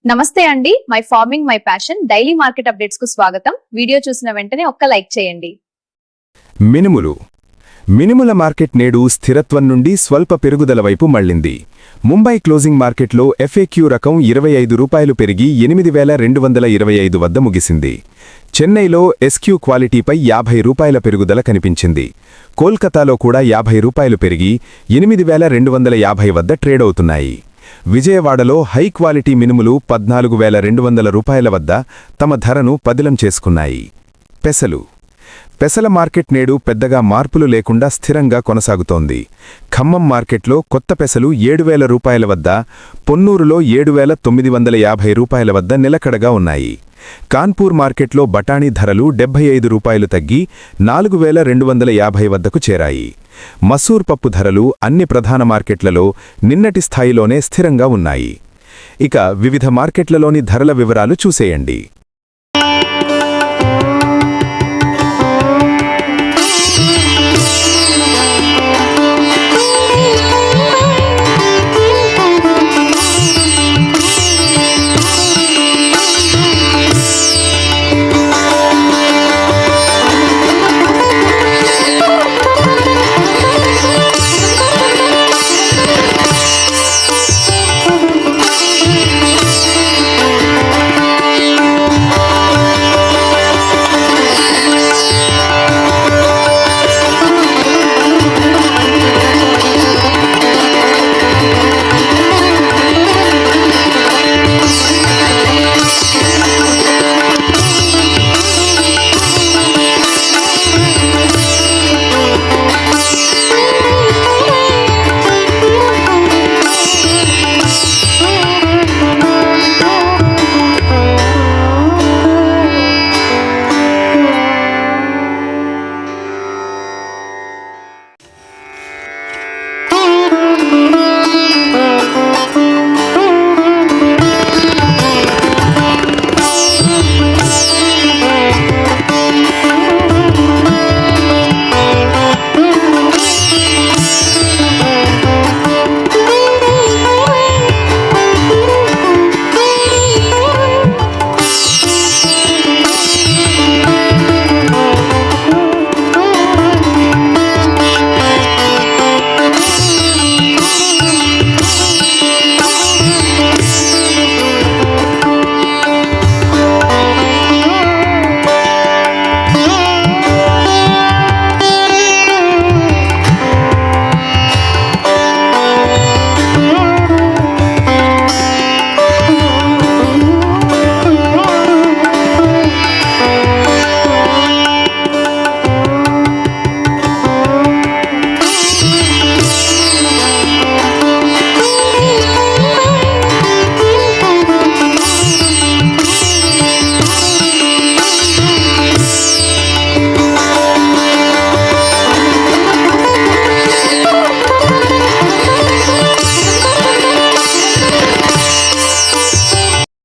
నమస్తే అండి. My farming my passion daily market updates కు స్వాగతం. వీడియో చూసిన వెంటనే ఒక్క లైక్ చేయండి. మినుముల మార్కెట్ నేడు స్థిరత్వం నుండి స్వల్ప పెరుగుదల వైపు మళ్లింది. ముంబై క్లోజింగ్ మార్కెట్లో ఎఫ్ఏక్యూ రకం ₹25 పెరిగి 8,225 వద్ద ముగిసింది. చెన్నైలో ఎస్క్యూ క్వాలిటీపై ₹50 పెరుగుదల కనిపించింది. కోల్కతాలో కూడా ₹50 పెరిగి 8,250 వద్ద ట్రేడవుతున్నాయి. విజయవాడలో హై క్వాలిటీ మినుములు ₹14,200 వద్ద తమ ధరను పదిలం చేసుకున్నాయి. పెసల మార్కెట్ నేడు పెద్దగా మార్పులు లేకుండా స్థిరంగా కొనసాగుతోంది. ఖమ్మం మార్కెట్లో కొత్త పెసలు ₹7,000 వద్ద, పొన్నూరులో ₹7,950 వద్ద నిలకడగా ఉన్నాయి. కాన్పూర్ మార్కెట్లో బఠాణీ ధరలు ₹75 తగ్గి ₹4,250 వద్దకు చేరాయి. మసూర్ పప్పు ధరలు అన్ని ప్రధాన మార్కెట్లలో నిన్నటి స్థాయిలోనే స్థిరంగా ఉన్నాయి. ఇక వివిధ మార్కెట్లలోని ధరల వివరాలు చూసేయండి.